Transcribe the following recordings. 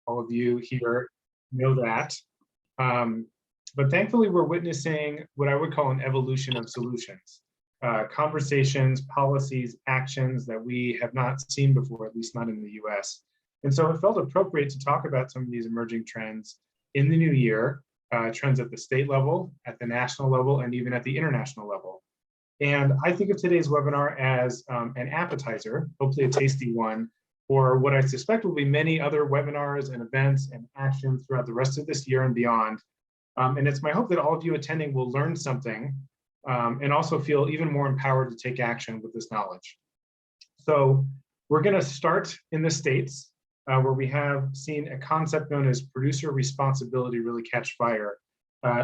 All of you here know that. But thankfully, we're witnessing what I would call an evolution of solutions, conversations, policies, actions that we have not seen before, at least not in the US. And so it felt appropriate to talk about some of these emerging trends in the new year, trends at the state level, at the national level, and even at the international level. And I think of today's webinar as an appetizer, hopefully a tasty one, for what I suspect will be many other webinars and events and actions throughout the rest of this year and beyond. And it's my hope that all of you attending will learn something and also feel even more empowered to take action with this knowledge. So we're going to start in the States, where we have seen a concept known as producer responsibility really catch fire.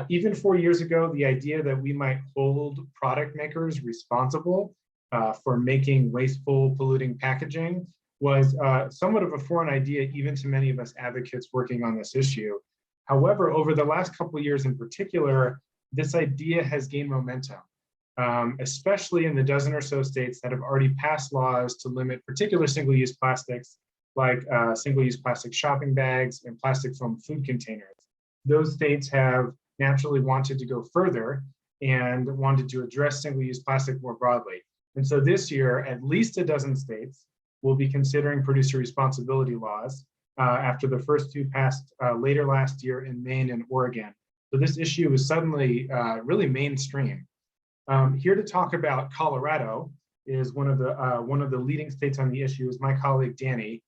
Even 4 years ago, the idea that we might hold product makers responsible for making wasteful, polluting packaging was somewhat of a foreign idea, even to many of us advocates working on this issue. However, over the last couple of years in particular, this idea has gained momentum, especially in the dozen or so states that have already passed laws to limit particular single-use plastics, like single-use plastic shopping bags and plastic foam food containers. Those states have naturally wanted to go further and wanted to address single-use plastic more broadly. And so this year, at least a dozen states will be considering producer responsibility laws after the first two passed later last year in Maine and Oregon. So this issue is suddenly really mainstream. Here to talk about Colorado is one of the leading states on the issue is my colleague Danny.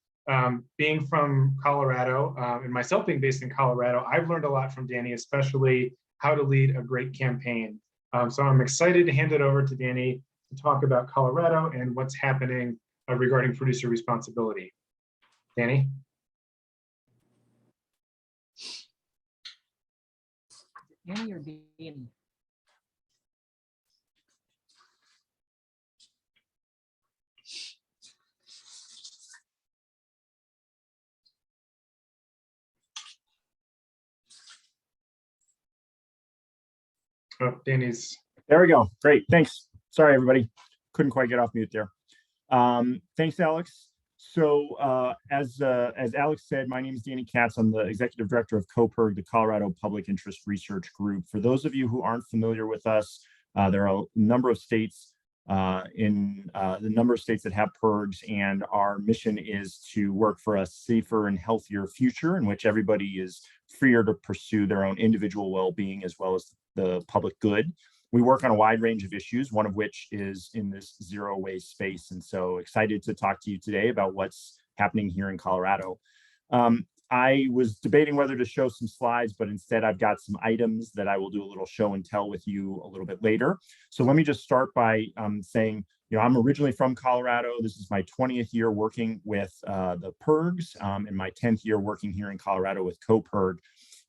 Being from Colorado and myself being based in Colorado, I've learned a lot from Danny, especially how to lead a great campaign. So I'm excited to hand it over to Danny to talk about Colorado and what's happening regarding producer responsibility. Danny? Danny or Danny? Oh, Danny's. There we go. Great. Thanks. Sorry, everybody. Couldn't quite get off mute there. Thanks, Alex. So as Alex said, my name is Danny Katz. I'm the executive director of COARE, the Colorado Public Interest Research Group. For those of you who aren't familiar with us, there are a number of states that have PIRGs, and our mission is to work for a safer and healthier future in which everybody is freer to pursue their own individual well-being as well as the public good. We work on a wide range of issues, one of which is in this zero waste space. And so excited to talk to you today about what's happening here in Colorado. I was debating whether to show some slides, but instead I've got some items that I will do a little show and tell with you a little bit later. So let me just start by saying, I'm originally from Colorado. This is my 20th year working with the PIRGs and my 10th year working here in Colorado with COARE.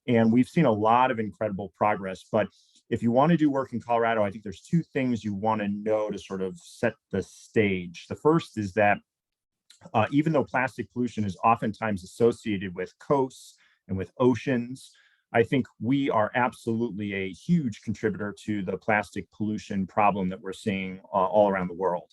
And we've seen a lot of incredible progress, but if you want to do work in Colorado, I think there's two things you want to know to sort of set the stage. The first is that even though plastic pollution is oftentimes associated with coasts and with oceans, I think we are absolutely a huge contributor to the plastic pollution problem that we're seeing all around the world.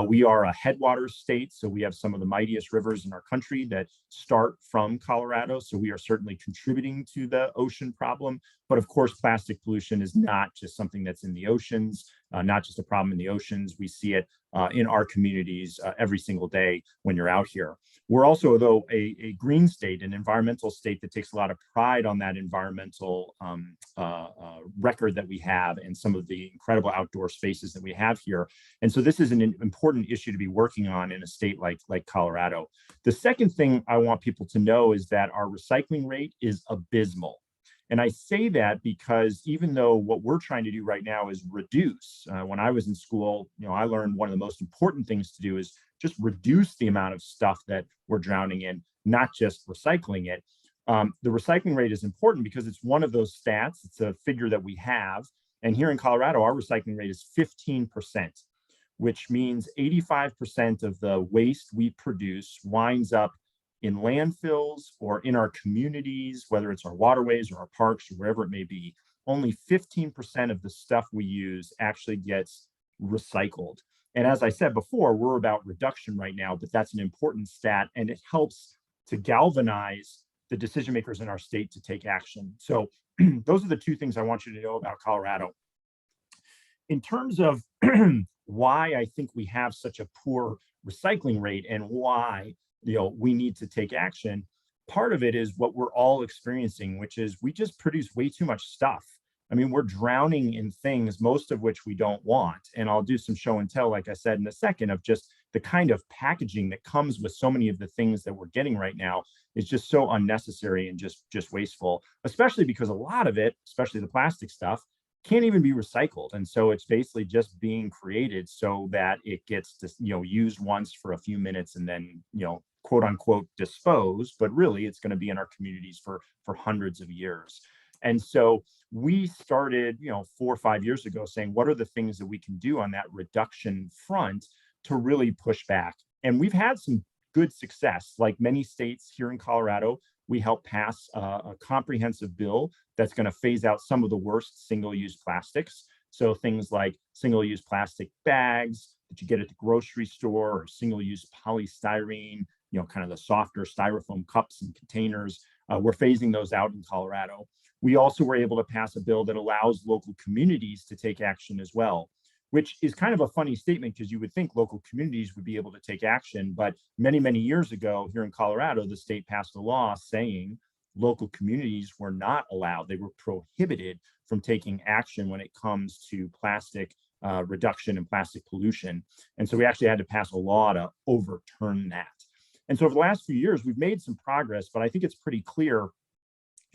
We are a headwaters state, so we have some of the mightiest rivers in our country that start from Colorado. So we are certainly contributing to the ocean problem. But of course, plastic pollution is not just something that's in the oceans, not just a problem in the oceans. We see it in our communities every single day when you're out here. We're also, though, a green state, an environmental state that takes a lot of pride on that environmental record that we have and some of the incredible outdoor spaces that we have here. And so this is an important issue to be working on in a state like Colorado. The second thing I want people to know is that our recycling rate is abysmal. And I say that because even though what we're trying to do right now is reduce, when I was in school, I learned one of the most important things to do is just reduce the amount of stuff that we're drowning in, not just recycling it. The recycling rate is important because it's one of those stats. It's a figure that we have. And here in Colorado, our recycling rate is 15%, which means 85% of the waste we produce winds up in landfills or in our communities, whether it's our waterways or our parks or wherever it may be. Only 15% of the stuff we use actually gets recycled. And as I said before, we're about reduction right now, but that's an important stat, and it helps to galvanize the decision makers in our state to take action. So those are the two things I want you to know about Colorado. In terms of why I think we have such a poor recycling rate and why we need to take action, part of it is what we're all experiencing, which is we just produce way too much stuff. I mean, we're drowning in things, most of which we don't want. And I'll do some show and tell, like I said, in a second, of just the kind of packaging that comes with so many of the things that we're getting right now is just so unnecessary and just wasteful, especially because a lot of it, especially the plastic stuff, can't even be recycled. And so it's basically just being created so that it gets to, used once for a few minutes and then, quote unquote, disposed, but really it's going to be in our communities for hundreds of years. And so we started, 4 or 5 years ago saying, what are the things that we can do on that reduction front to really push back? And we've had some good success. Like many states here in Colorado, we helped pass a comprehensive bill that's going to phase out some of the worst single-use plastics. So things like single-use plastic bags that you get at the grocery store, or single-use polystyrene, kind of the softer styrofoam cups and containers. We're phasing those out in Colorado. We also were able to pass a bill that allows local communities to take action as well, which is kind of a funny statement because you would think local communities would be able to take action. But many, many years ago here in Colorado, the state passed a law saying local communities were not allowed. They were prohibited from taking action when it comes to plastic reduction and plastic pollution. And so we actually had to pass a law to overturn that. And so over the last few years, we've made some progress, but I think it's pretty clear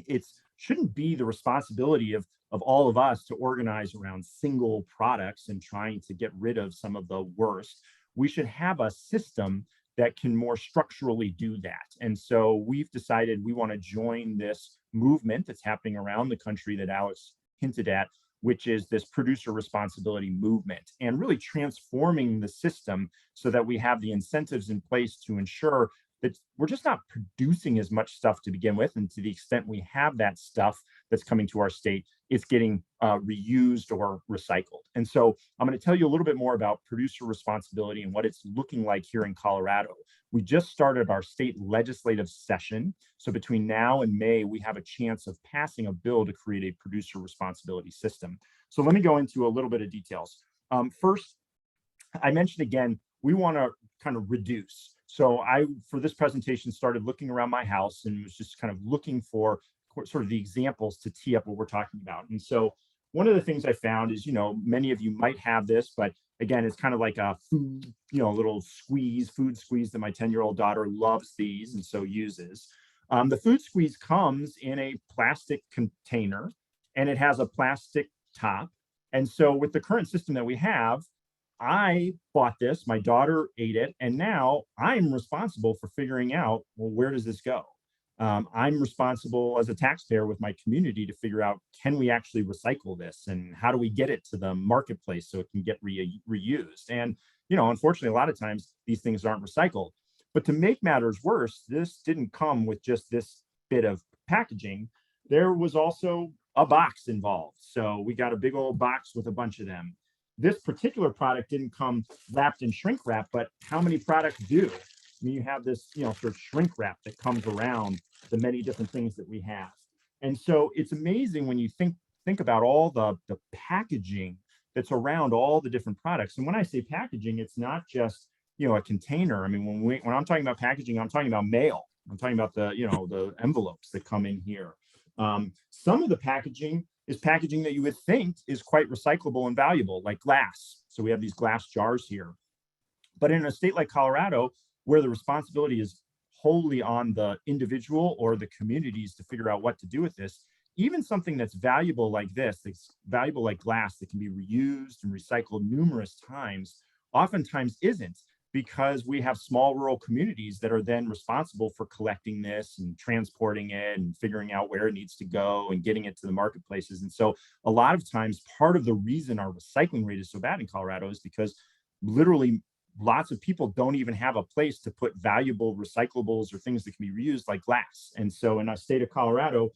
it shouldn't be the responsibility of all of us to organize around single products and trying to get rid of some of the worst. We should have a system that can more structurally do that. And so we've decided we want to join this movement that's happening around the country that Alex hinted at, which is this producer responsibility movement, and really transforming the system so that we have the incentives in place to ensure that we're just not producing as much stuff to begin with. And to the extent we have that stuff that's coming to our state, it's getting reused or recycled. And so I'm going to tell you a little bit more about producer responsibility and what it's looking like here in Colorado. We just started our state legislative session. So between now and May, we have a chance of passing a bill to create a producer responsibility system. So let me go into a little bit of details. First, I mentioned again, we want to kind of reduce. So I, for this presentation, started looking around my house and was just kind of looking for sort of the examples to tee up what we're talking about. And so one of the things I found is, many of you might have this, but again, it's kind of like a food, little food squeeze that my 10-year-old daughter loves these and so uses. The food squeeze comes in a plastic container and it has a plastic top. And so with the current system that we have, I bought this, my daughter ate it, and now I'm responsible for figuring out, well, where does this go? I'm responsible as a taxpayer with my community to figure out, can we actually recycle this? And how do we get it to the marketplace so it can get reused? And, unfortunately, a lot of times these things aren't recycled. But to make matters worse, this didn't come with just this bit of packaging. There was also a box involved. So we got a big old box with a bunch of them. This particular product didn't come wrapped in shrink wrap, but how many products do? I mean, you have this, sort of shrink wrap that comes around the many different things that we have. And so it's amazing when you think about all the packaging that's around all the different products. And when I say packaging, it's not just, a container. I mean, when I'm talking about packaging, I'm talking about mail. I'm talking about the envelopes that come in here. Some of the packaging is packaging that you would think is quite recyclable and valuable, like glass. So we have these glass jars here. But in a state like Colorado, where the responsibility is wholly on the individual or the communities to figure out what to do with this, even something that's valuable like this, that's valuable like glass that can be reused and recycled numerous times, oftentimes isn't, because we have small rural communities that are then responsible for collecting this and transporting it and figuring out where it needs to go and getting it to the marketplaces. And so a lot of times, part of the reason our recycling rate is so bad in Colorado is because literally lots of people don't even have a place to put valuable recyclables or things that can be reused like glass. And so in our state of Colorado,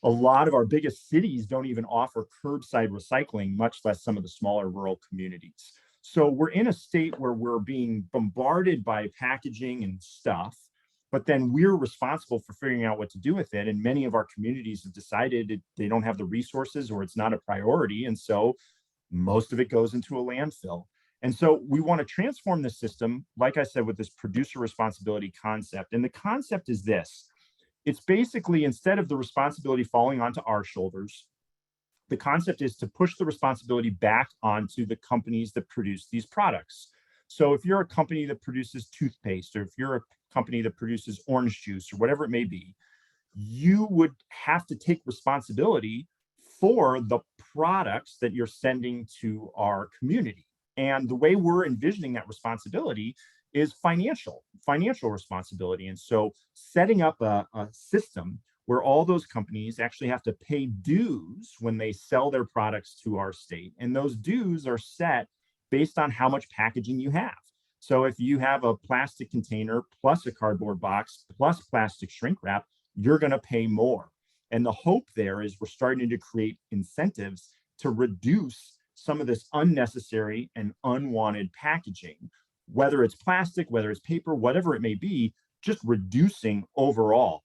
a lot of our biggest cities don't even offer curbside recycling, much less some of the smaller rural communities. So we're in a state where we're being bombarded by packaging and stuff, but then we're responsible for figuring out what to do with it. And many of our communities have decided they don't have the resources or it's not a priority. And so most of it goes into a landfill. And so we want to transform the system, like I said, with this producer responsibility concept. And the concept is this. It's basically, instead of the responsibility falling onto our shoulders, the concept is to push the responsibility back onto the companies that produce these products. So if you're a company that produces toothpaste, or if you're a company that produces orange juice, or whatever it may be, you would have to take responsibility for the products that you're sending to our community. And the way we're envisioning that responsibility is financial responsibility. And so setting up a system where all those companies actually have to pay dues when they sell their products to our state. And those dues are set based on how much packaging you have. So if you have a plastic container plus a cardboard box plus plastic shrink wrap, you're going to pay more. And the hope there is we're starting to create incentives to reduce some of this unnecessary and unwanted packaging, whether it's plastic, whether it's paper, whatever it may be, just reducing overall.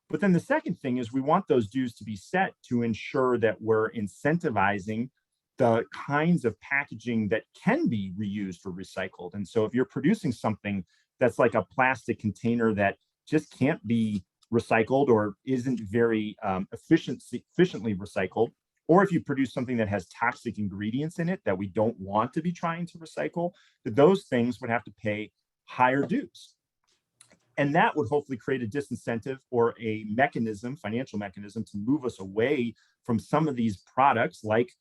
But then the second thing is we want those dues to be set to ensure that we're incentivizing the kinds of packaging that can be reused or recycled. And so if you're producing something that's like a plastic container that just can't be recycled or isn't very efficiently recycled, or if you produce something that has toxic ingredients in it that we don't want to be trying to recycle, that those things would have to pay higher dues. And that would hopefully create a disincentive or a mechanism, financial mechanism, to move us away from some of these products like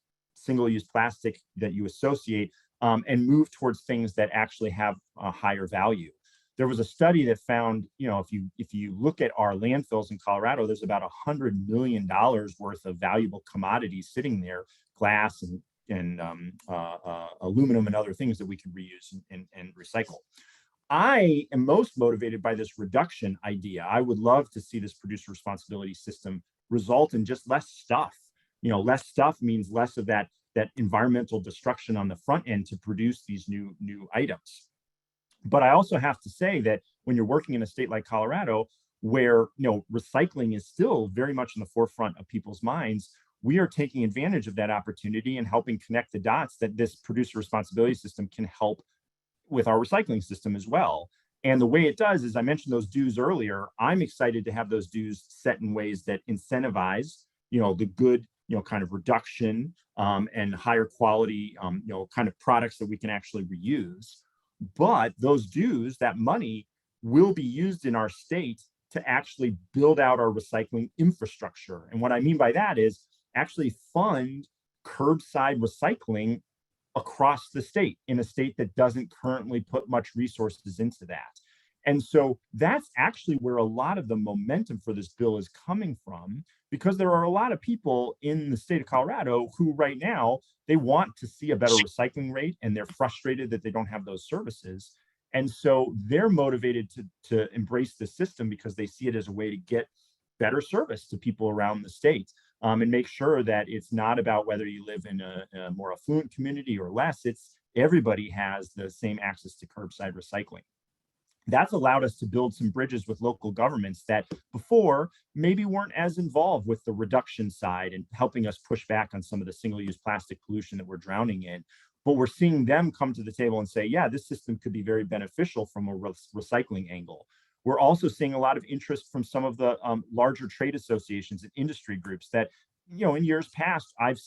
single-use plastic that you associate, and move towards things that actually have a higher value. There was a study that found, if you look at our landfills in Colorado, there's about $100 million worth of valuable commodities sitting there, glass and aluminum and other things that we can reuse and recycle. I am most motivated by this reduction idea. I would love to see this producer responsibility system result in just less stuff. Less stuff means less of that environmental destruction on the front end to produce these new items. But I also have to say that when you're working in a state like Colorado, where recycling is still very much in the forefront of people's minds, we are taking advantage of that opportunity and helping connect the dots that this producer responsibility system can help with our recycling system as well. And the way it does, as I mentioned those dues earlier, I'm excited to have those dues set in ways that incentivize, the good, kind of reduction and higher quality, kind of products that we can actually reuse. But those dues, that money, will be used in our state to actually build out our recycling infrastructure. And what I mean by that is actually fund curbside recycling across the state, in a state that doesn't currently put much resources into that. And so that's actually where a lot of the momentum for this bill is coming from, because there are a lot of people in the state of Colorado who right now, they want to see a better recycling rate, and they're frustrated that they don't have those services. And so they're motivated to embrace the system because they see it as a way to get better service to people around the state. And make sure that it's not about whether you live in a more affluent community or less. It's everybody has the same access to curbside recycling. That's allowed us to build some bridges with local governments that before maybe weren't as involved with the reduction side and helping us push back on some of the single-use plastic pollution that we're drowning in. But we're seeing them come to the table and say, yeah, this system could be very beneficial from a recycling angle. We're also seeing a lot of interest from some of the larger trade associations and industry groups that, in years past, I've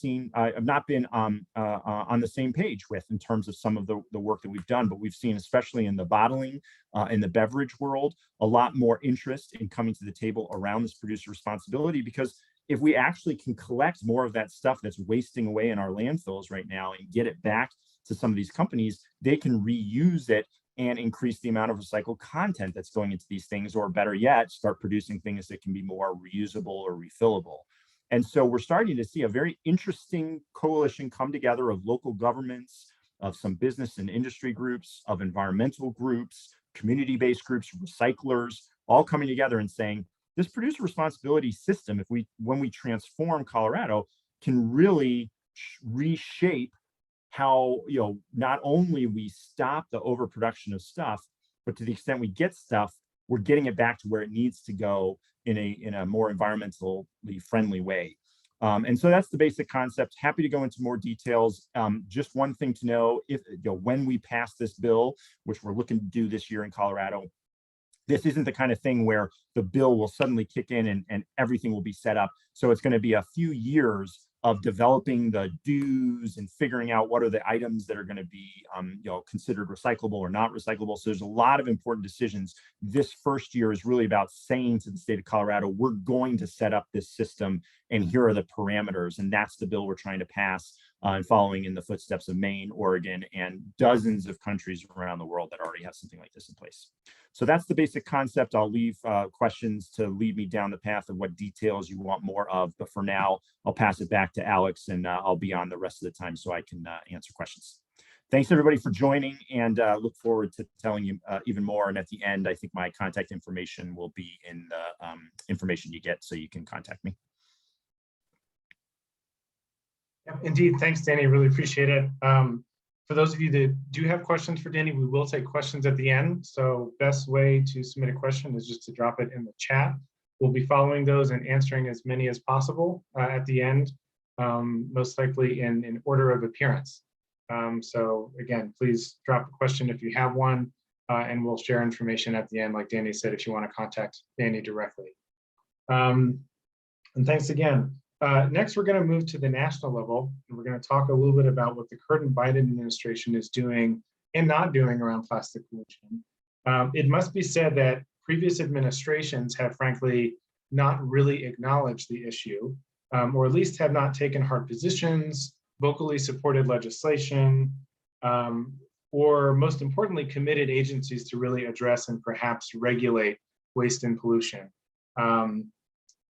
not been on the same page with in terms of some of the work that we've done, but we've seen, especially in the bottling in the beverage world, a lot more interest in coming to the table around this producer responsibility, because if we actually can collect more of that stuff that's wasting away in our landfills right now and get it back to some of these companies, they can reuse it and increase the amount of recycled content that's going into these things, or better yet, start producing things that can be more reusable or refillable. And so we're starting to see a very interesting coalition come together of local governments, of some business and industry groups, of environmental groups, community-based groups, recyclers, all coming together and saying, this producer responsibility system, when we transform Colorado, can really reshape how, not only we stop the overproduction of stuff, but to the extent we get stuff, we're getting it back to where it needs to go in a more environmentally friendly way. And so that's the basic concept. Happy to go into more details. Just one thing to know, if when we pass this bill, which we're looking to do this year in Colorado, this isn't the kind of thing where the bill will suddenly kick in and everything will be set up. So it's going to be a few years of developing the do's and figuring out what are the items that are going to be considered recyclable or not recyclable. So there's a lot of important decisions. This first year is really about saying to the state of Colorado, we're going to set up this system and here are the parameters. And that's the bill we're trying to pass, and following in the footsteps of Maine, Oregon, and dozens of countries around the world that already have something like this in place. So that's the basic concept. I'll leave questions to lead me down the path of what details you want more of. But for now, I'll pass it back to Alex, and I'll be on the rest of the time so I can answer questions. Thanks everybody for joining, and look forward to telling you even more. And at the end, I think my contact information will be in the information you get, so you can contact me. Indeed, thanks, Danny. Really appreciate it. For those of you that do have questions for Danny, we will take questions at the end. So best way to submit a question is just to drop it in the chat. We'll be following those and answering as many as possible at the end, most likely in order of appearance. So again, please drop a question if you have one, and we'll share information at the end, like Danny said, if you want to contact Danny directly. And thanks again. Next, we're going to move to the national level, and we're going to talk a little bit about what the current Biden administration is doing and not doing around plastic pollution. It must be said that previous administrations have frankly not really acknowledged the issue, or at least have not taken hard positions, vocally supported legislation, or most importantly, committed agencies to really address and perhaps regulate waste and pollution.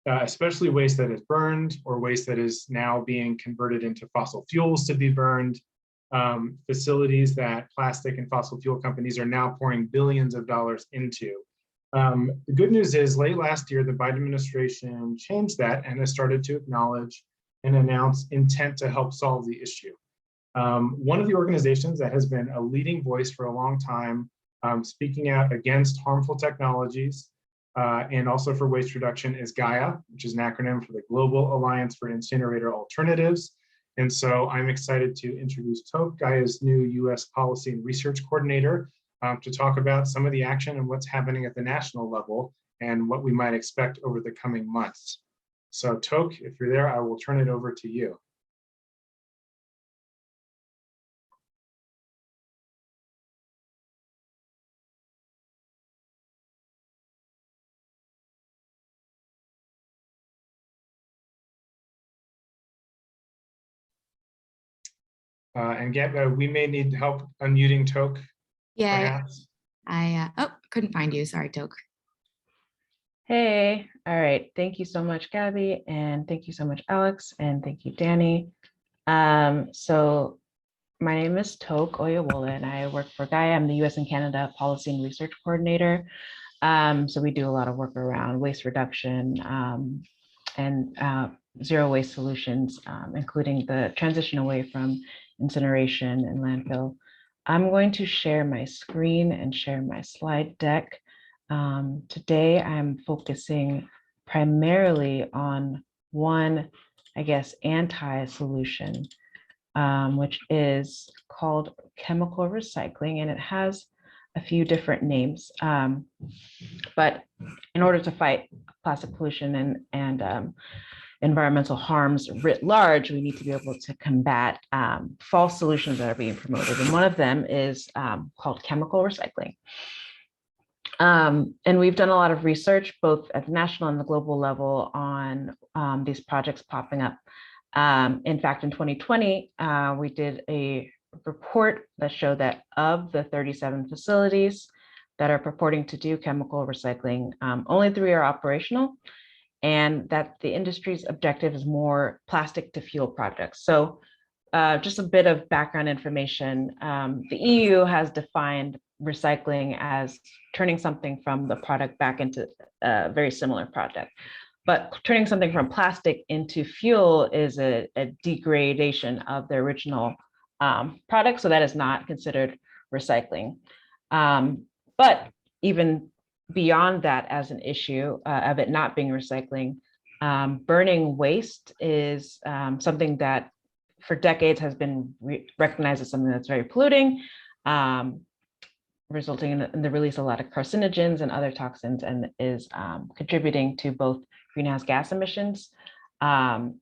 Especially waste that is burned or waste that is now being converted into fossil fuels to be burned, facilities that plastic and fossil fuel companies are now pouring billions of dollars into. The good news is late last year, the Biden administration changed that and has started to acknowledge and announce intent to help solve the issue. One of the organizations that has been a leading voice for a long time, speaking out against harmful technologies, and also for waste reduction, is GAIA, which is an acronym for the Global Alliance for Incinerator Alternatives. And so I'm excited to introduce Toke, GAIA's new US Policy and Research Coordinator, to talk about some of the action and what's happening at the national level and what we might expect over the coming months. So Toke, if you're there, I will turn it over to you. And we may need help unmuting Toke. Yeah, perhaps. I couldn't find you. Sorry, Toke. Hey, all right. Thank you so much, Gabby, and thank you so much, Alex, and thank you, Danny. So my name is Toke Oyewole, and I work for GAIA. I'm the US and Canada Policy and Research Coordinator. So we do a lot of work around waste reduction and zero waste solutions, including the transition away from incineration and landfill. I'm going to share my screen and share my slide deck. Today, I'm focusing primarily on one, I guess, anti-solution, which is called chemical recycling, and it has a few different names. But in order to fight plastic pollution and environmental harms writ large, we need to be able to combat false solutions that are being promoted. And one of them is called chemical recycling. And we've done a lot of research, both at the national and the global level, on these projects popping up. In fact, in 2020, we did a report that showed that of the 37 facilities that are purporting to do chemical recycling, only 3 are operational, and that the industry's objective is more plastic to fuel projects. So just a bit of background information. The EU has defined recycling as turning something from the product back into a very similar product. But turning something from plastic into fuel is a degradation of the original product, so that is not considered recycling. But even beyond that as an issue of it not being recycling, burning waste is something that for decades has been recognized as something that's very polluting, resulting in the release of a lot of carcinogens and other toxins, and is contributing to both greenhouse gas emissions and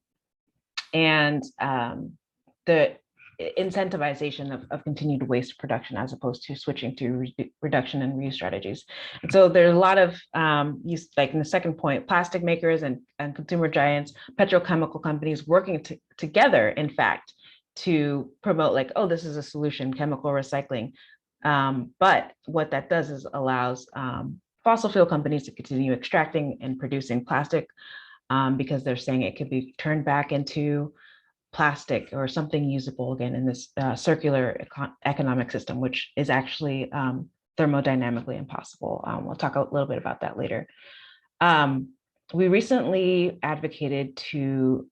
the incentivization of continued waste production as opposed to switching to reduction and reuse strategies. And so there's a lot of use, like in the second point, plastic makers and consumer giants, petrochemical companies working together, in fact, to promote like, oh, this is a solution, chemical recycling. But what that does is allows fossil fuel companies to continue extracting and producing plastic because they're saying it could be turned back into plastic or something usable again in this circular economic system, which is actually thermodynamically impossible. We'll talk a little bit about that later. We recently advocated to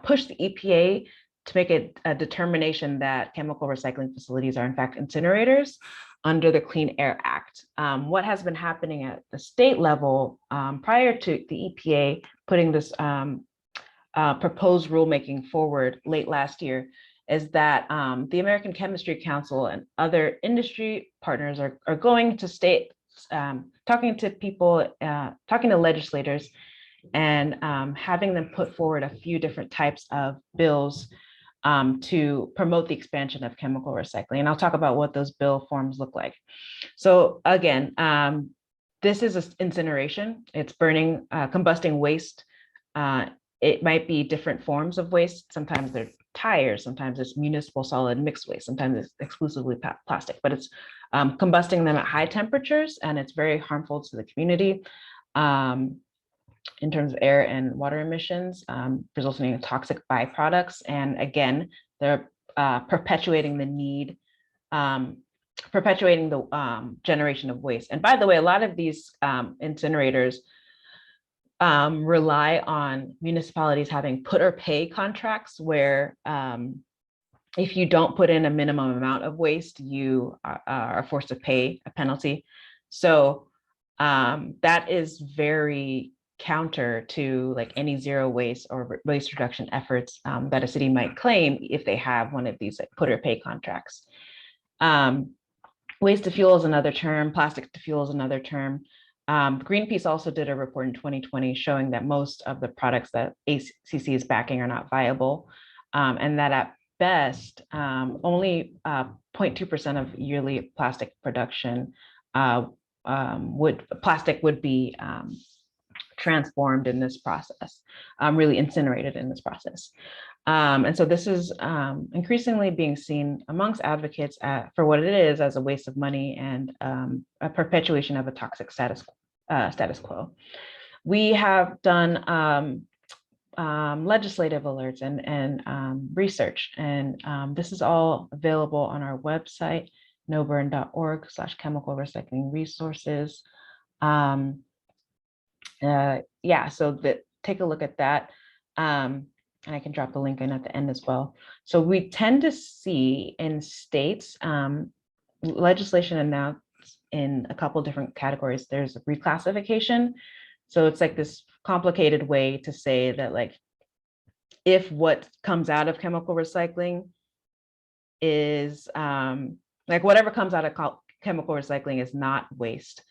push the EPA to make it a determination that chemical recycling facilities are in fact incinerators under the Clean Air Act. What has been happening at the state level prior to the EPA putting this proposed rulemaking forward late last year is that the American Chemistry Council and other industry partners are going to states, talking to people, talking to legislators, and having them put forward a few different types of bills to promote the expansion of chemical recycling. And I'll talk about what those bill forms look like. So again, this is incineration. It's burning, combusting waste. It might be different forms of waste. Sometimes they're tires, sometimes it's municipal solid mixed waste, sometimes it's exclusively plastic, but it's combusting them at high temperatures, and it's very harmful to the community in terms of air and water emissions, resulting in toxic byproducts. And again, they're perpetuating the need, perpetuating the generation of waste. And by the way, a lot of these incinerators rely on municipalities having put or pay contracts where if you don't put in a minimum amount of waste, you are forced to pay a penalty. So that is very counter to like any zero waste or waste reduction efforts that a city might claim if they have one of these like put or pay contracts. Waste to fuel is another term, plastic to fuel is another term. Greenpeace also did a report in 2020 showing that most of the products that ACC is backing are not viable, and that at best, only 0.2% of yearly plastic production plastic would be transformed in this process, really incinerated in this process. And so this is increasingly being seen amongst advocates for what it is as a waste of money and a perpetuation of a toxic status quo. We have done legislative alerts and research, and this is all available on our website, noburn.org/chemical recycling resources. Yeah, so take a look at that. And I can drop the link in at the end as well. So we tend to see in states legislation announced in a couple different categories. There's a reclassification. So it's like this complicated way to say that like, if what comes out of chemical recycling is like whatever comes out of chemical recycling is not waste.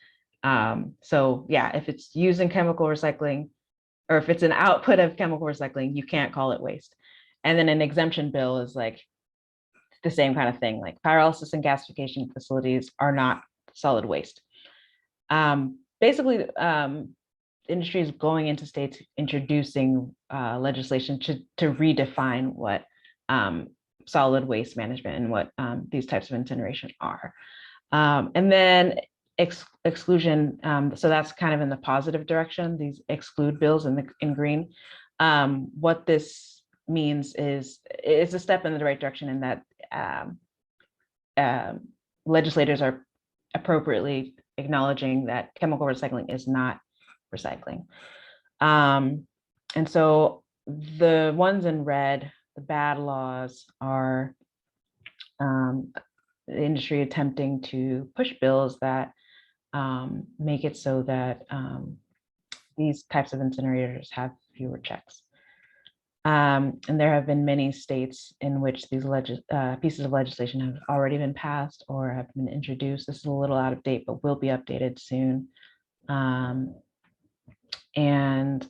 So yeah, if it's used in chemical recycling, or if it's an output of chemical recycling, you can't call it waste. And then an exemption bill is like the same kind of thing, like pyrolysis and gasification facilities are not solid waste. Basically, industry is going into states introducing legislation to redefine what solid waste management and what these types of incineration are. And then exclusion, so that's kind of in the positive direction, these exclude bills in green. What this means is it's a step in the right direction in that legislators are appropriately acknowledging that chemical recycling is not recycling. And so the ones in red, the bad laws, are the industry attempting to push bills that make it so that these types of incinerators have fewer checks. And there have been many states in which these pieces of legislation have already been passed or have been introduced. This is a little out of date, but will be updated soon. And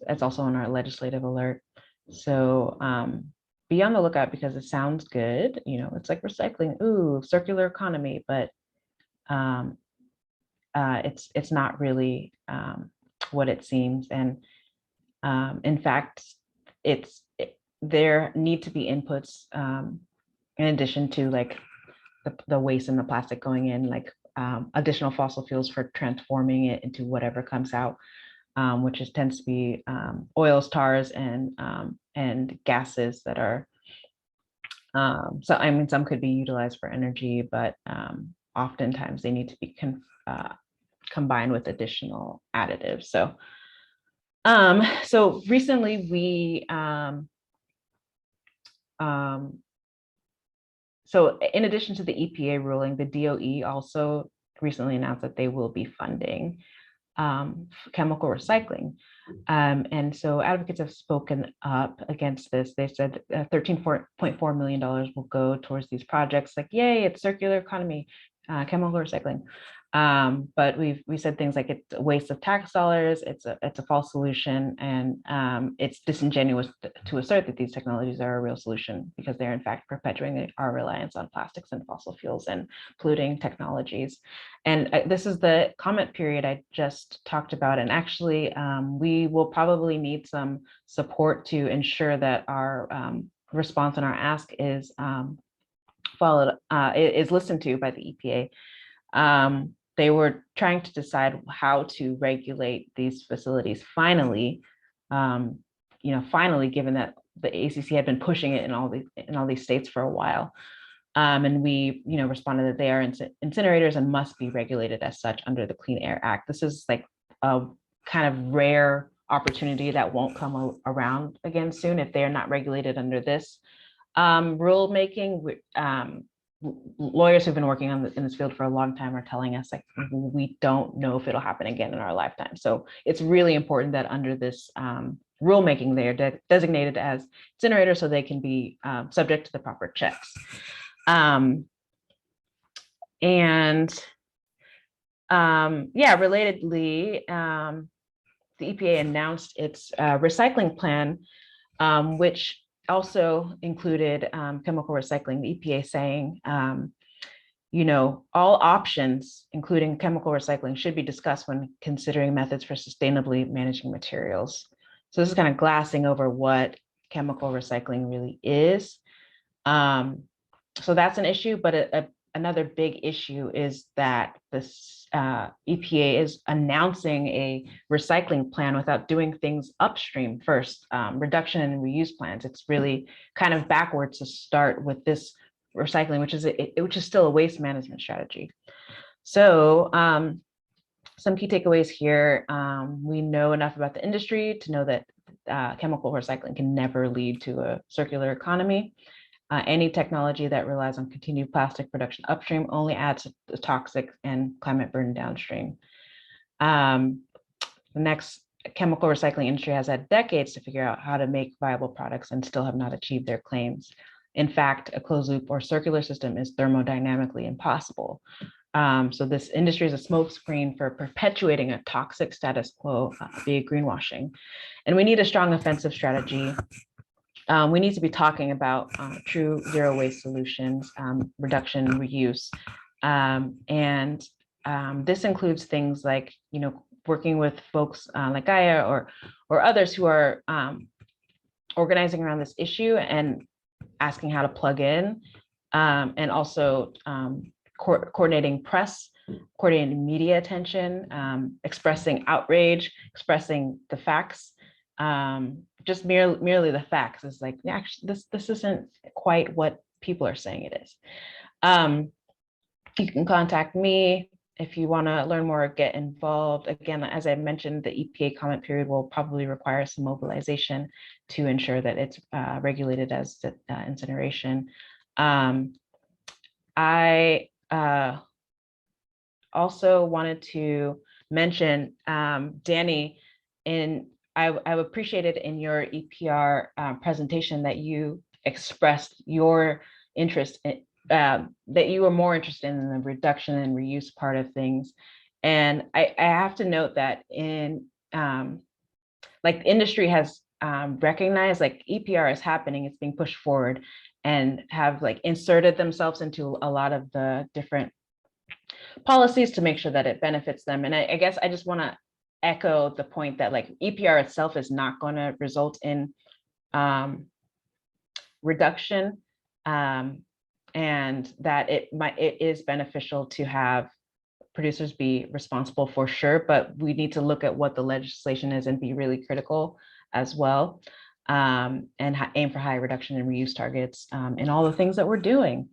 it's also on our legislative alert. So be on the lookout because it sounds good. You know, it's like recycling, ooh, circular economy, but it's not really what it seems. And in fact, there need to be inputs in addition to like the waste and the plastic going in, like additional fossil fuels for transforming it into whatever comes out, which tends to be oils, tars, and gases that are, so I mean, some could be utilized for energy, but oftentimes they need to be combined with additional additives. So recently we, so in addition to the EPA ruling, the DOE also recently announced that they will be funding chemical recycling. And so advocates have spoken up against this. They said $13.4 million will go towards these projects. Like, yay, it's circular economy, chemical recycling. But we said things like it's a waste of tax dollars, it's a false solution, and it's disingenuous to assert that these technologies are a real solution because they're in fact perpetuating our reliance on plastics and fossil fuels and polluting technologies. And this is the comment period I just talked about. And actually, we will probably need some support to ensure that our response and our ask is is listened to by the EPA. They were trying to decide how to regulate these facilities. Finally, given that the ACC had been pushing it in all these states for a while, and we, responded that they are incinerators and must be regulated as such under the Clean Air Act. This is like a kind of rare opportunity that won't come around again soon if they are not regulated under this rulemaking. Lawyers who've been working in this field for a long time are telling us like we don't know if it'll happen again in our lifetime. So it's really important that under this rulemaking they are designated as incinerators so they can be subject to the proper checks. Relatedly, the EPA announced its recycling plan, which also included chemical recycling. The EPA saying, all options, including chemical recycling, should be discussed when considering methods for sustainably managing materials. So this is kind of glassing over what chemical recycling really is. So that's an issue, but another big issue is that this EPA is announcing a recycling plan without doing things upstream first, reduction and reuse plans. It's really kind of backwards to start with this recycling, which is still a waste management strategy. So some key takeaways here. We know enough about the industry to know that chemical recycling can never lead to a circular economy. Any technology that relies on continued plastic production upstream only adds the toxic and climate burden downstream. The next, chemical recycling industry has had decades to figure out how to make viable products and still have not achieved their claims. In fact, a closed loop or circular system is thermodynamically impossible. So this industry is a smokescreen for perpetuating a toxic status quo via greenwashing. And we need a strong offensive strategy. We need to be talking about true zero waste solutions, reduction, reuse. This includes things like, working with folks like GAIA or others who are organizing around this issue and asking how to plug in, and also coordinating press, coordinating media attention, expressing outrage, expressing the facts. Just merely the facts is like, actually, this isn't quite what people are saying it is. You can contact me if you want to learn more or get involved. Again, as I mentioned, the EPA comment period will probably require some mobilization to ensure that it's regulated as incineration. I also wanted to mention, Danny, I appreciated in your EPR presentation that you expressed your interest in, that you were more interested in the reduction and reuse part of things. And I have to note that in like the industry has recognized like EPR is happening, it's being pushed forward, and have like inserted themselves into a lot of the different policies to make sure that it benefits them. And I guess I just want to echo the point that like EPR itself is not going to result in reduction, and that it is beneficial to have producers be responsible for sure, but we need to look at what the legislation is and be really critical as well, and aim for high reduction and reuse targets in all the things that we're doing.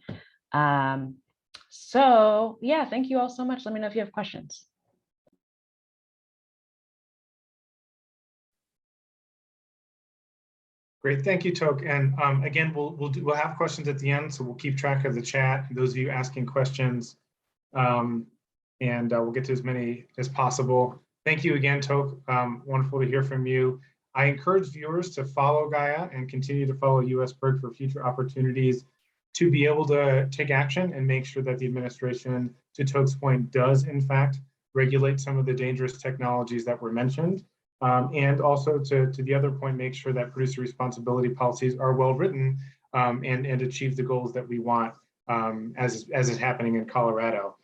So yeah, thank you all so much. Let me know if you have questions. Great, thank you, Toke. And again, we'll have questions at the end, so we'll keep track of the chat. Those of you asking questions, and we'll get to as many as possible. Thank you again, Toke. Wonderful to hear from you. I encourage viewers to follow GAIA and continue to follow US PIRG for future opportunities to be able to take action and make sure that the administration, to Toke's point, does in fact regulate some of the dangerous technologies that were mentioned. And also to the other point, make sure that producer responsibility policies are well written and achieve the goals that we want, as is happening in Colorado.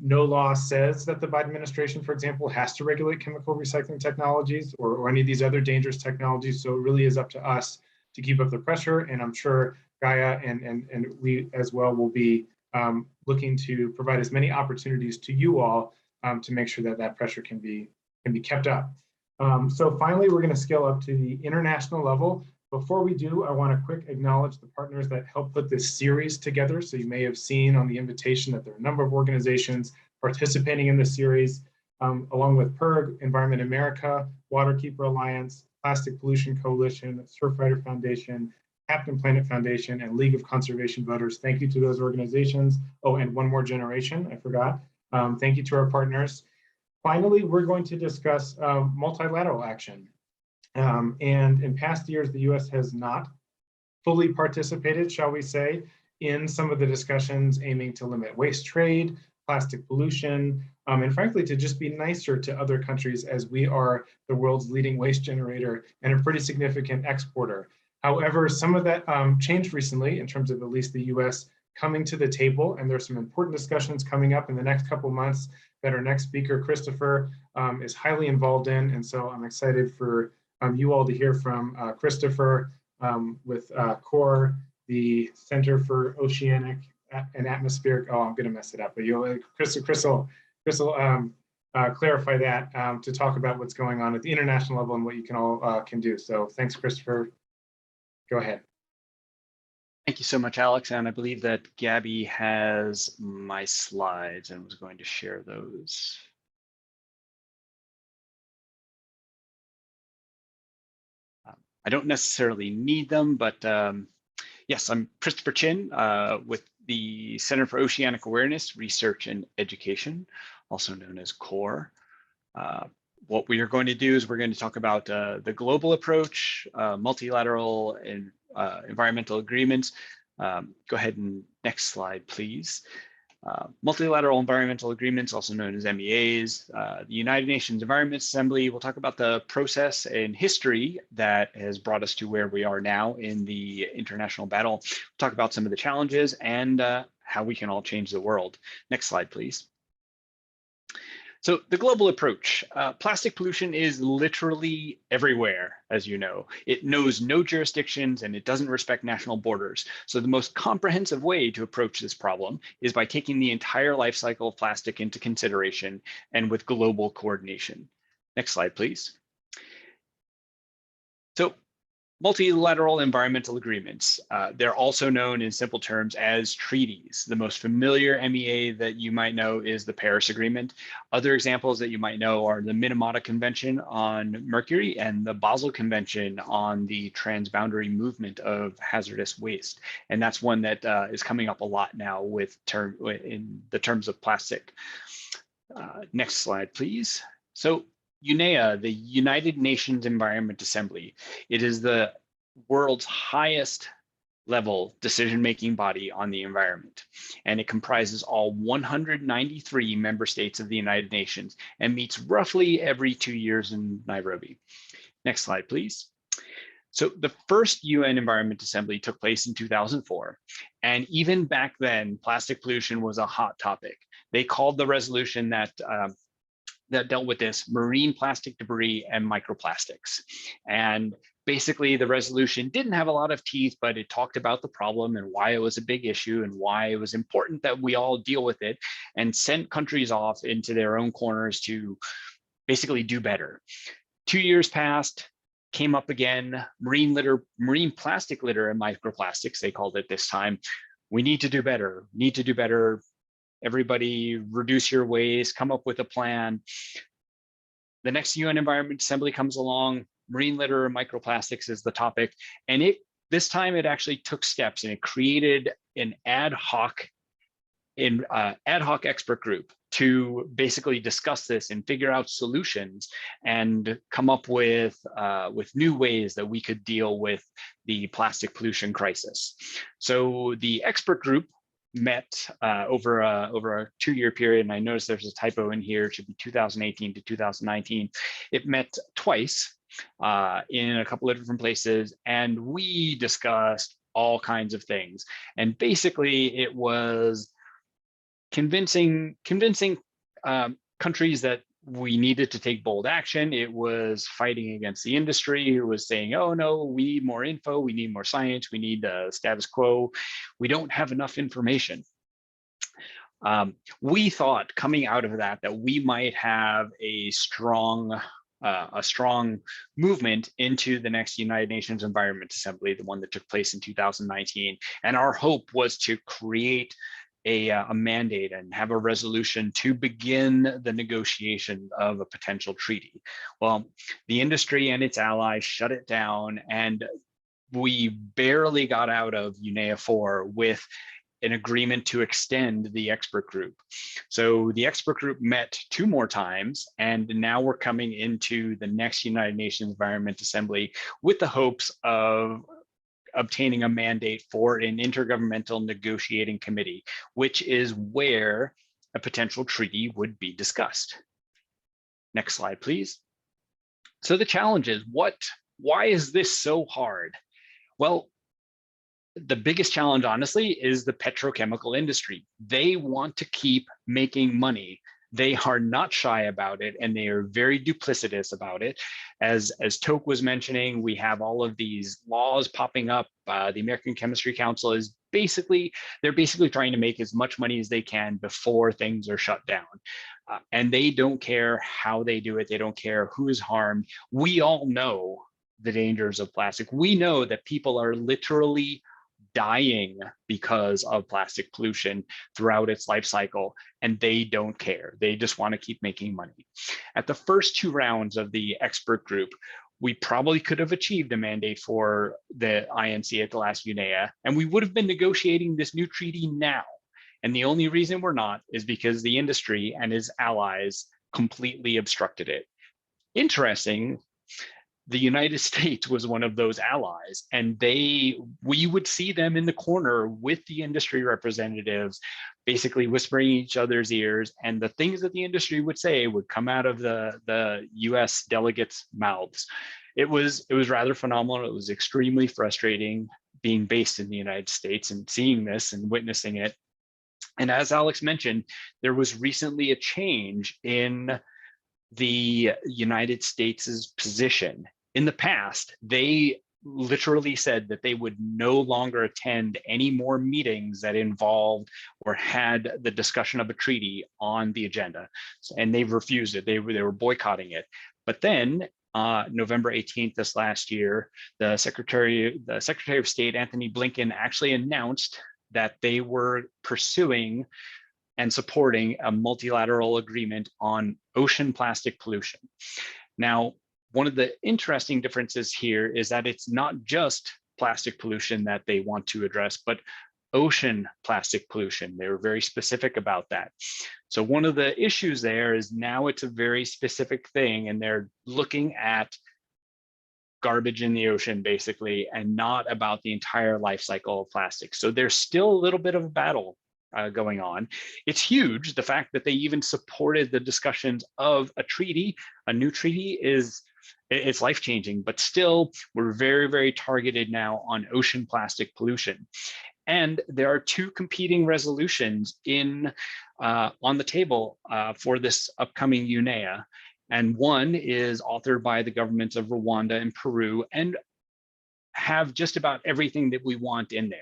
No law says that the Biden administration, for example, has to regulate chemical recycling technologies or any of these other dangerous technologies. So it really is up to us to keep up the pressure. And I'm sure GAIA and we as well will be looking to provide as many opportunities to you all to make sure that that pressure can be kept up. So finally, we're going to scale up to the international level. Before we do, I want to quick acknowledge the partners that helped put this series together. So you may have seen on the invitation that there are a number of organizations participating in the series, along with PIRG, Environment America, Waterkeeper Alliance, Plastic Pollution Coalition, Surfrider Foundation, Captain Planet Foundation, and League of Conservation Voters. Thank you to those organizations. Oh, and One More Generation, I forgot. Thank you to our partners. Finally, we're going to discuss multilateral action. And in past years, the US has not fully participated, shall we say, in some of the discussions aiming to limit waste trade, plastic pollution, and frankly, to just be nicer to other countries, as we are the world's leading waste generator and a pretty significant exporter. However, some of that changed recently in terms of at least the US coming to the table, and there's some important discussions coming up in the next couple months that our next speaker, Christopher, is highly involved in. And so I'm excited for you all to hear from Christopher with COARE, the Center for Oceanic and Atmospheric. Oh, I'm going to mess it up, but Chris will clarify that to talk about what's going on at the international level and what you can all can do. So thanks, Christopher. Go ahead. Thank you so much, Alex. And I believe that Gabby has my slides and was going to share those. I don't necessarily need them, but yes, I'm Christopher Chin with the Center for Oceanic Awareness, Research and Education, also known as COARE. What we are going to do is we're going to talk about the global approach, multilateral and environmental agreements. Go ahead and next slide, please. Multilateral environmental agreements, also known as MEAs, the United Nations Environment Assembly. We'll talk about the process and history that has brought us to where we are now in the international battle. We'll talk about some of the challenges and how we can all change the world. Next slide, please. So the global approach, plastic pollution is literally everywhere, as you know. It knows no jurisdictions and it doesn't respect national borders. So the most comprehensive way to approach this problem is by taking the entire life cycle of plastic into consideration and with global coordination. Next slide, please. So multilateral environmental agreements. They're also known in simple terms as treaties. The most familiar MEA that you might know is the Paris Agreement. Other examples that you might know are the Minamata Convention on Mercury and the Basel Convention on the transboundary movement of hazardous waste. And that's one that is coming up a lot now with in the terms of plastic. Next slide, please. So UNEA, the United Nations Environment Assembly, it is the world's highest level decision-making body on the environment. And it comprises all 193 member states of the United Nations and meets roughly every 2 years in Nairobi. Next slide, please. So the first UN Environment Assembly took place in 2004. And even back then, plastic pollution was a hot topic. They called the resolution that dealt with this marine plastic debris and microplastics. And basically the resolution didn't have a lot of teeth, but it talked about the problem and why it was a big issue and why it was important that we all deal with it, and sent countries off into their own corners to basically do better. 2 years passed, came up again, marine plastic litter and microplastics, they called it this time. We need to do better, Everybody reduce your waste, come up with a plan. The next UN Environment Assembly comes along, marine litter and microplastics is the topic. And this time it actually took steps and it created an ad hoc expert group to basically discuss this and figure out solutions and come up with new ways that we could deal with the plastic pollution crisis. So the expert group met over a 2-year period, and I noticed there's a typo in here. It should be 2018 to 2019. It met twice in a couple of different places, and we discussed all kinds of things. And basically, it was convincing countries that we needed to take bold action. It was fighting against the industry who was saying, oh no, we need more info, we need more science, we need status quo, we don't have enough information. We thought coming out of that we might have a strong movement into the next United Nations Environment Assembly, the one that took place in 2019. And our hope was to create a mandate and have a resolution to begin the negotiation of a potential treaty. Well, the industry and its allies shut it down, and we barely got out of UNEA 4 with an agreement to extend the expert group. So the expert group met 2 more times, and now we're coming into the next United Nations Environment Assembly with the hopes of obtaining a mandate for an intergovernmental negotiating committee, which is where a potential treaty would be discussed. Next slide, please. So the challenge is, why is this so hard? Well, the biggest challenge, honestly, is the petrochemical industry. They want to keep making money. They are not shy about it, and they are very duplicitous about it. As Toke was mentioning, we have all of these laws popping up. The American Chemistry Council is they're basically trying to make as much money as they can before things are shut down. And they don't care how they do it. They don't care who is harmed. We all know the dangers of plastic. We know that people are literally dying because of plastic pollution throughout its life cycle, and they don't care. They just want to keep making money. At the first 2 rounds of the expert group, we probably could have achieved a mandate for the INC at the last UNEA, and we would have been negotiating this new treaty now. And the only reason we're not is because the industry and its allies completely obstructed it. Interesting, the United States was one of those allies, and we would see them in the corner with the industry representatives, basically whispering in each other's ears, and the things that the industry would say would come out of the US delegates' mouths. It was rather phenomenal. It was extremely frustrating being based in the United States and seeing this and witnessing it. And as Alex mentioned, there was recently a change in the United States' position. In the past, they literally said that they would no longer attend any more meetings that involved or had the discussion of a treaty on the agenda, and they've refused it. They were boycotting it. But then November 18th this last year, the Secretary of State, Anthony Blinken, actually announced that they were pursuing and supporting a multilateral agreement on ocean plastic pollution. Now, one of the interesting differences here is that it's not just plastic pollution that they want to address, but ocean plastic pollution. They were very specific about that. So one of the issues there is now it's a very specific thing, and they're looking at garbage in the ocean basically, and not about the entire life cycle of plastic. So there's still a little bit of a battle going on. It's huge. The fact that they even supported the discussions of a treaty, a new treaty, it's life-changing, but still we're very, very targeted now on ocean plastic pollution. And there are two competing resolutions on the table for this upcoming UNEA. And one is authored by the governments of Rwanda and Peru, and have just about everything that we want in there.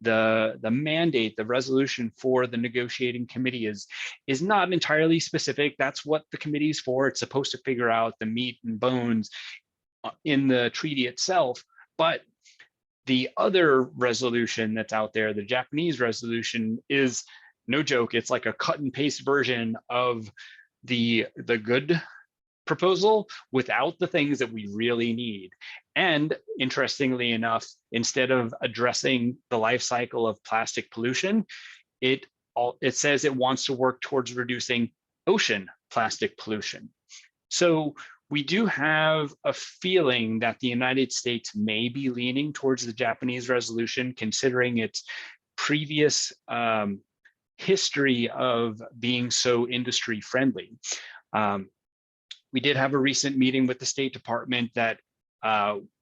The mandate, the resolution for the negotiating committee is not entirely specific. That's what the committee is for. It's supposed to figure out the meat and bones in the treaty itself. But the other resolution that's out there, the Japanese resolution, is no joke. It's like a cut and paste version of the good proposal without the things that we really need. And interestingly enough, instead of addressing the life cycle of plastic pollution, it says it wants to work towards reducing ocean plastic pollution. So we do have a feeling that the United States may be leaning towards the Japanese resolution, considering its previous history of being so industry friendly. We did have a recent meeting with the State Department that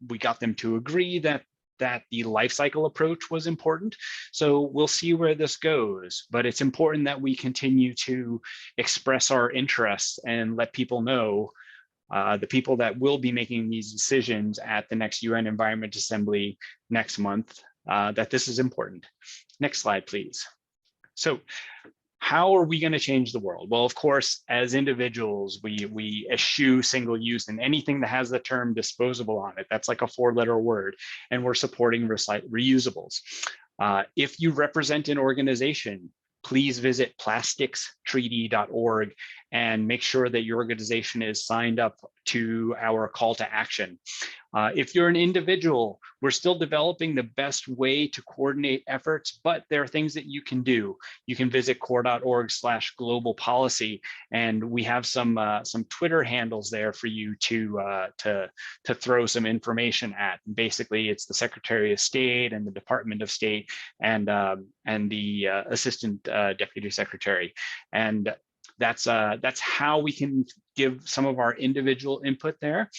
we got them to agree that the life cycle approach was important. So we'll see where this goes, but it's important that we continue to express our interests and let people know, the people that will be making these decisions at the next UN Environment Assembly next month, that this is important. Next slide, please. So how are we going to change the world? Well, of course, as individuals, we eschew single use, and anything that has the term disposable on it, that's like a 4-letter word, and we're supporting reusables. If you represent an organization, please visit plasticstreaty.org and make sure that your organization is signed up to our call to action. If you're an individual, we're still developing the best way to coordinate efforts, but there are things that you can do. You can visit COARE.org/global policy, and we have some Twitter handles there for you to throw some information at. Basically, it's the Secretary of State and the Department of State and the Assistant Deputy Secretary, and that's how we can give some of our individual input there.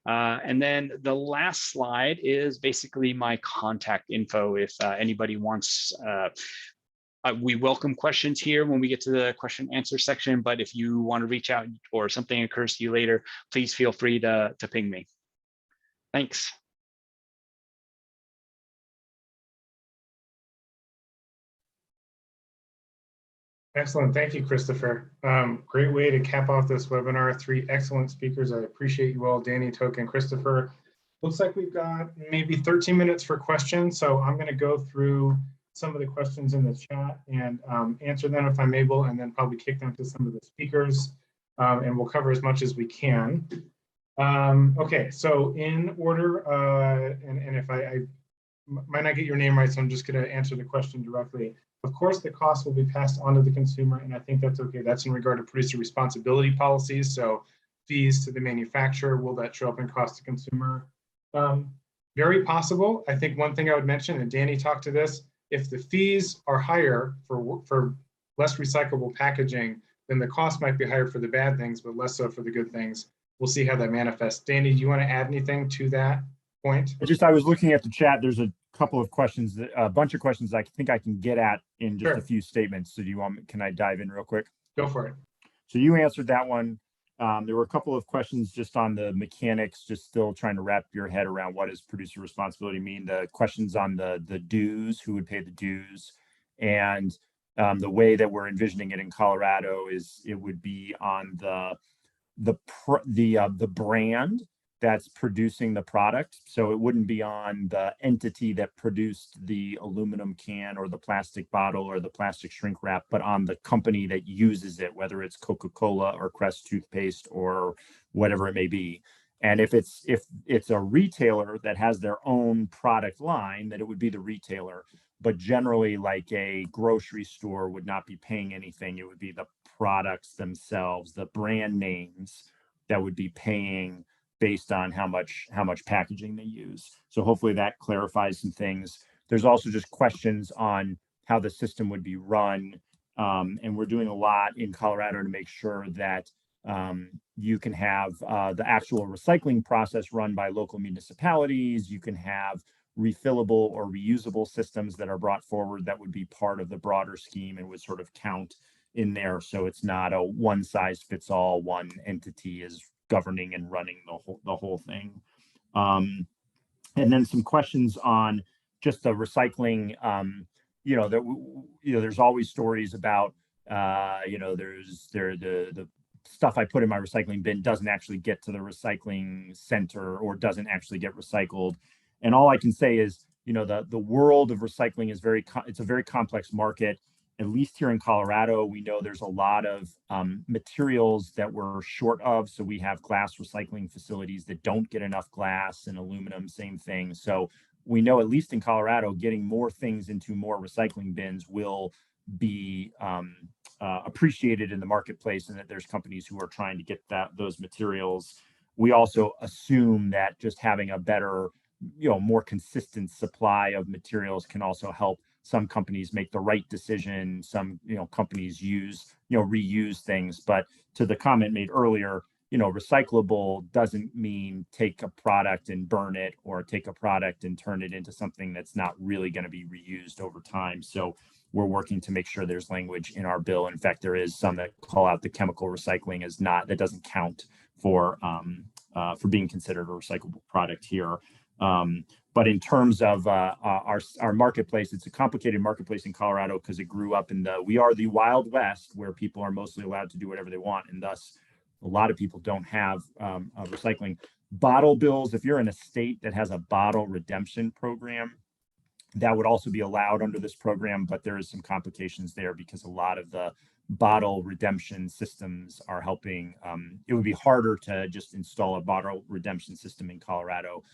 And then the last slide is basically my contact info. If anybody wants, we welcome questions here when we get to the question answer section, but if you want to reach out or something occurs to you later, please feel free to ping me. Thanks. Excellent. Thank you, Christopher. Great way to cap off this webinar. 3 excellent speakers. I appreciate you all, Danny, Toke, and Christopher. Looks like we've got maybe 13 minutes for questions. So I'm going to go through some of the questions in the chat and answer them if I'm able, and then probably kick them to some of the speakers. And we'll cover as much as we can. Okay, so in order, and if I might not get your name right, so I'm just going to answer the question directly. Of course, the cost will be passed on to the consumer, and I think that's okay. That's in regard to producer responsibility policies. So fees to the manufacturer, will that show up in cost to consumer? Very possible. I think one thing I would mention, and Danny talked to this, if the fees are higher for less recyclable packaging, then the cost might be higher for the bad things, but less so for the good things. We'll see how that manifests. Danny, do you want to add anything to that point? I was looking at the chat. There's a couple of questions, a bunch of questions I think I can get at in just a few statements. So do you want, can I dive in real quick? Go for it. So you answered that one. There were a couple of questions just on the mechanics, just still trying to wrap your head around what does producer responsibility mean. The questions on the dues, who would pay the dues, and the way that we're envisioning it in Colorado is it would be on the brand that's producing the product. So it wouldn't be on the entity that produced the aluminum can or the plastic bottle or the plastic shrink wrap, but on the company that uses it, whether it's Coca-Cola or Crest toothpaste or whatever it may be. And if it's a retailer that has their own product line, then it would be the retailer. but generally like a grocery store would not be paying anything. It would be the products themselves, the brand names that would be paying based on how much packaging they use. So hopefully that clarifies some things. There's also just questions on how the system would be run. And we're doing a lot in Colorado to make sure that you can have the actual recycling process run by local municipalities. You can have refillable or reusable systems that are brought forward that would be part of the broader scheme and would sort of count in there. So it's not a one size fits all, one entity is governing and running the whole thing. And then some questions on just the recycling. There's always stories about the stuff I put in my recycling bin doesn't actually get to the recycling center or doesn't actually get recycled. And all I can say is, the world of recycling is it's a very complex market. At least here in Colorado, we know there's a lot of materials that we're short of. So we have glass recycling facilities that don't get enough glass, and aluminum, same thing. So we know, at least in Colorado, getting more things into more recycling bins will be appreciated in the marketplace, and that there's companies who are trying to get those materials. We also assume that just having a better, more consistent supply of materials can also help some companies make the right decision. Some, companies reuse things. But to the comment made earlier, recyclable doesn't mean take a product and burn it, or take a product and turn it into something that's not really going to be reused over time. So we're working to make sure there's language in our bill. In fact, there is some that call out the chemical recycling as that doesn't count for being considered a recyclable product here. But in terms of our marketplace, it's a complicated marketplace in Colorado because it grew up we are the Wild West, where people are mostly allowed to do whatever they want, and thus a lot of people don't have recycling. Bottle bills, if you're in a state that has a bottle redemption program, that would also be allowed under this program, but there is some complications there because a lot of the bottle redemption systems are helping. It would be harder to just install a bottle redemption system in Colorado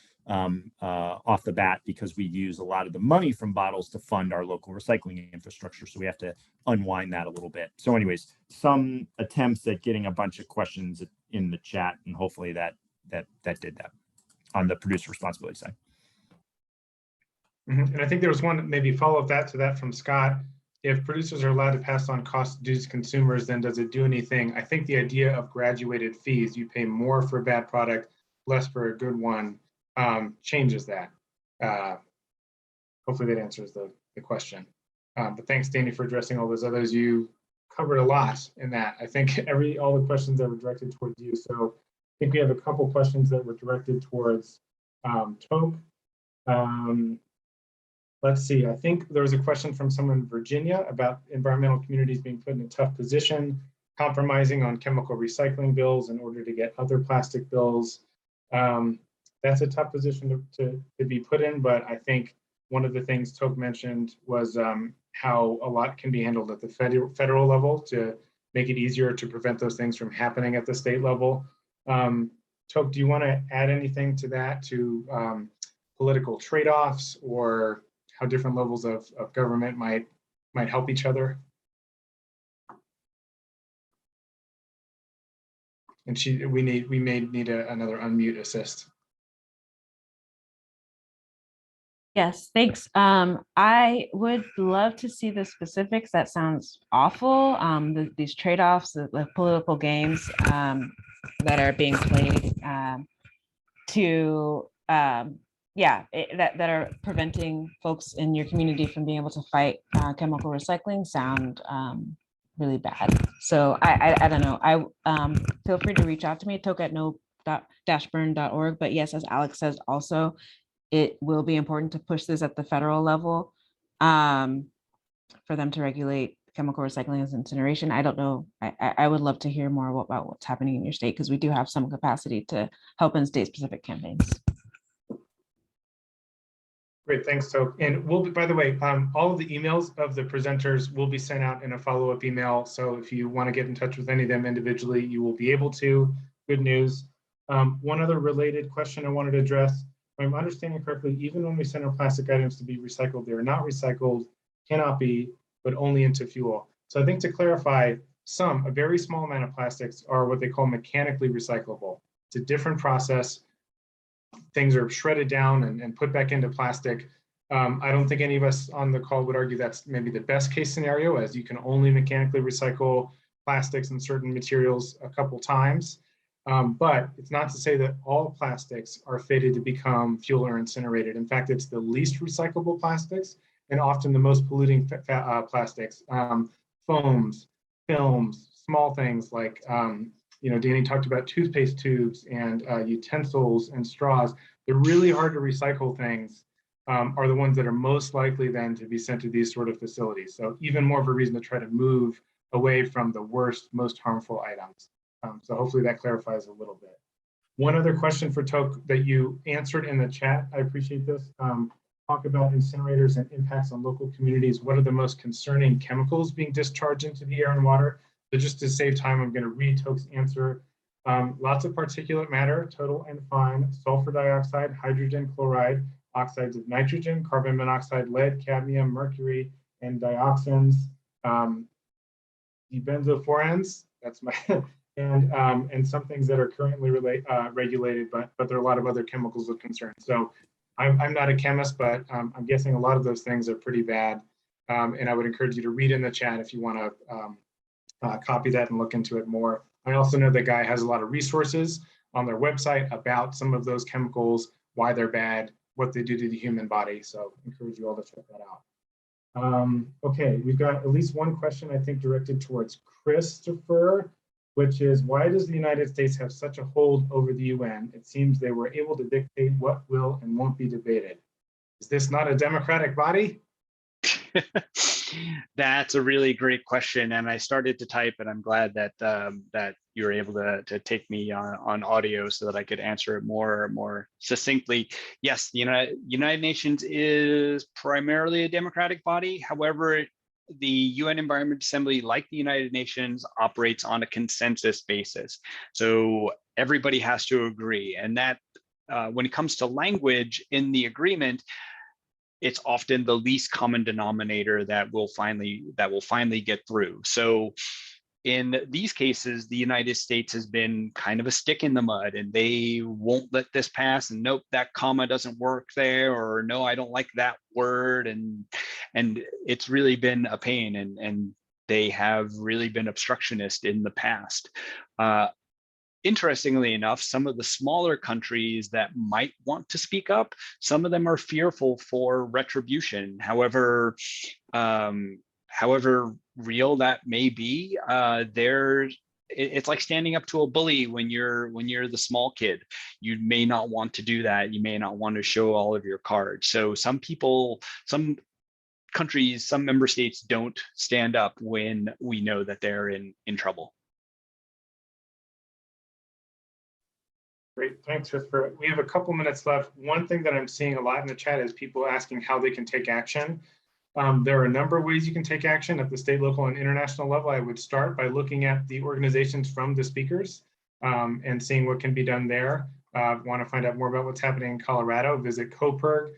off the bat, because we use a lot of the money from bottles to fund our local recycling infrastructure. So we have to unwind that a little bit. So anyways, some attempts at getting a bunch of questions in the chat, and hopefully that did that on the producer responsibility side. And I think there was one maybe follow up to that from Scott. If producers are allowed to pass on cost due to consumers, then does it do anything? I think the idea of graduated fees, you pay more for a bad product, less for a good one, changes that. Hopefully that answers the question. But thanks, Danny, for addressing all those others. You covered a lot in that. I think all the questions that were directed towards you. So I think we have a couple questions that were directed towards Toke. Let's see, I think there was a question from someone in Virginia about environmental communities being put in a tough position, compromising on chemical recycling bills in order to get other plastic bills. That's a tough position to be put in, but I think one of the things Toke mentioned was how a lot can be handled at the federal level to make it easier to prevent those things from happening at the state level. Toke, do you want to add anything to that, to political trade-offs, or how different levels of government might help each other? And we may need another unmute assist. Yes, thanks. I would love to see the specifics. That sounds awful. These trade-offs, the political games that are being played that are preventing folks in your community from being able to fight chemical recycling sound really bad. So I don't know. Feel free to reach out to me, toke@no-burn.org. But yes, as Alex says, also, it will be important to push this at the federal level for them to regulate chemical recycling as incineration. I don't know. I would love to hear more about what's happening in your state, because we do have some capacity to help in state-specific campaigns. Great, thanks, Toke. And we'll be, by the way, all of the emails of the presenters will be sent out in a follow-up email. So if you want to get in touch with any of them individually, you will be able to. Good news. One other related question I wanted to address. if I'm understanding correctly, even when we send our plastic items to be recycled, they are not recycled, cannot be, but only into fuel. So I think to clarify, a very small amount of plastics are what they call mechanically recyclable. It's a different process. Things are shredded down and put back into plastic. I don't think any of us on the call would argue that's maybe the best case scenario, as you can only mechanically recycle plastics and certain materials a couple times. But it's not to say that all plastics are fated to become fuel or incinerated. In fact, it's the least recyclable plastics and often the most polluting plastics, foams, films, small things like, Danny talked about toothpaste tubes and utensils and straws. They're really hard to recycle things, are the ones that are most likely then to be sent to these sort of facilities. So even more of a reason to try to move away from the worst, most harmful items. So hopefully that clarifies a little bit. One other question for Toke that you answered in the chat, I appreciate this. Talk about incinerators and impacts on local communities. What are the most concerning chemicals being discharged into the air and water? So just to save time, I'm going to read Toke's answer. Lots of particulate matter, total and fine, sulfur dioxide, hydrogen chloride, oxides of nitrogen, carbon monoxide, lead, cadmium, mercury, and dioxins, dibenzophorenes, that's my, and some things that are currently regulated, but there are a lot of other chemicals of concern. So I'm not a chemist, but I'm guessing a lot of those things are pretty bad. And I would encourage you to read in the chat if you want to copy that and look into it more. I also know that GAIA has a lot of resources on their website about some of those chemicals, why they're bad, what they do to the human body. So I encourage you all to check that out. Okay, we've got at least one question, I think, directed towards Christopher, which is, why does the United States have such a hold over the UN? It seems they were able to dictate what will and won't be debated. Is this not a democratic body? That's a really great question, and I started to type, and I'm glad that that you were able to take me on audio so that I could answer it more succinctly. Yes, the United Nations is primarily a democratic body. However, the UN Environment Assembly, like the United Nations, operates on a consensus basis. So everybody has to agree, and that when it comes to language in the agreement, it's often the least common denominator that will finally get through. So in these cases, the United States has been kind of a stick in the mud, and they won't let this pass, and nope, that comma doesn't work there, or no, I don't like that word, and it's really been a pain, and they have really been obstructionist in the past. Interestingly enough, some of the smaller countries that might want to speak up, some of them are fearful for retribution. However real that may be, it's like standing up to a bully when you're the small kid. You may not want to do that. You may not want to show all of your cards. So some people, some countries, some member states don't stand up when we know that they're in trouble. Great, thanks, Christopher. We have a couple minutes left. One thing that I'm seeing a lot in the chat is people asking how they can take action. There are a number of ways you can take action at the state, local, and international level. I would start by looking at the organizations from the speakers and seeing what can be done there. Want to find out more about what's happening in Colorado, visit COPIRG,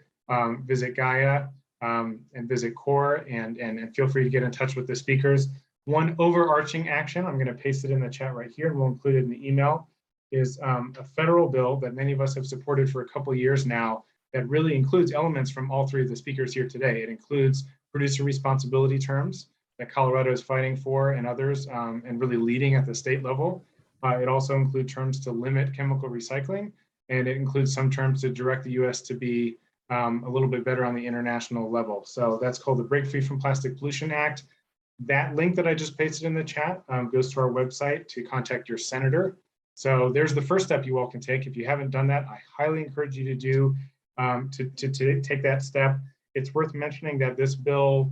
visit GAIA, and visit COARE, and feel free to get in touch with the speakers. One overarching action, I'm going to paste it in the chat right here, and we'll include it in the email, is a federal bill that many of us have supported for a couple of years now that really includes elements from all three of the speakers here today. It includes producer responsibility terms that Colorado is fighting for, and others, and really leading at the state level. It also includes terms to limit chemical recycling, and it includes some terms to direct the US to be a little bit better on the international level. So that's called the Break Free from Plastic Pollution Act. That link that I just pasted in the chat goes to our website to contact your senator. So there's the first step you all can take. If you haven't done that, I highly encourage you to do to take that step. It's worth mentioning that this bill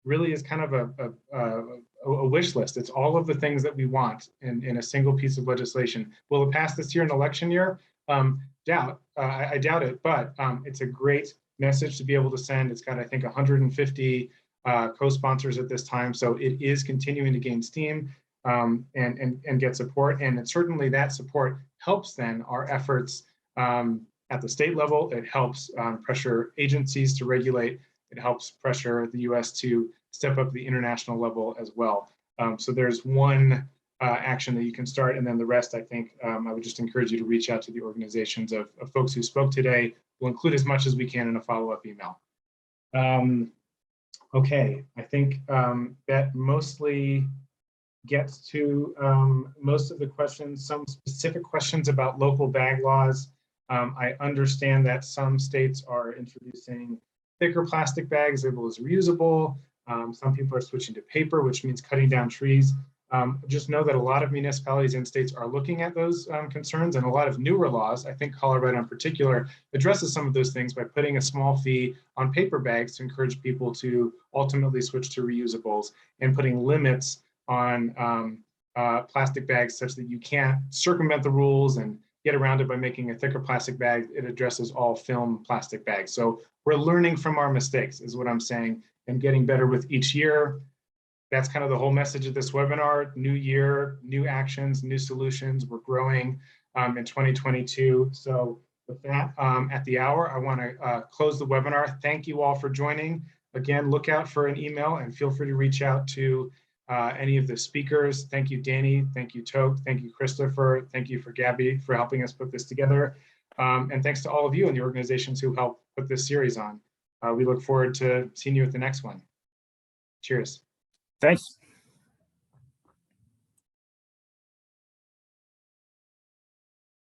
really is kind of a wish list. It's all of the things that we want in a single piece of legislation. Will it pass this year in election year? I doubt it, but it's a great message to be able to send. It's got, I think, 150 co-sponsors at this time, so it is continuing to gain steam. And get support, and certainly that support helps then our efforts at the state level. It helps pressure agencies to regulate. It helps pressure the US to step up the international level as well. So there's one action that you can start, and then the rest, I think, I would just encourage you to reach out to the organizations of folks who spoke today. We'll include as much as we can in a follow-up email. Okay, I think that mostly gets to most of the questions. Some specific questions about local bag laws. I understand that some states are introducing thicker plastic bags labeled as reusable. Some people are switching to paper, which means cutting down trees. Just know that a lot of municipalities and states are looking at those concerns, and a lot of newer laws, I think Colorado in particular, addresses some of those things by putting a small fee on paper bags to encourage people to ultimately switch to reusables, and putting limits on plastic bags such that you can't circumvent the rules and get around it by making a thicker plastic bag. It addresses all film plastic bags. So we're learning from our mistakes is what I'm saying, and getting better with each year. That's kind of the whole message of this webinar. New year, new actions, new solutions. We're growing in 2022. So with that, at the hour, I want to close the webinar. Thank you all for joining. Again, look out for an email and feel free to reach out to any of the speakers. Thank you, Danny. Thank you, Toke. Thank you, Christopher. Thank you for Gabby for helping us put this together. And thanks to all of you and the organizations who helped put this series on. We look forward to seeing you at the next one. Cheers. Thanks.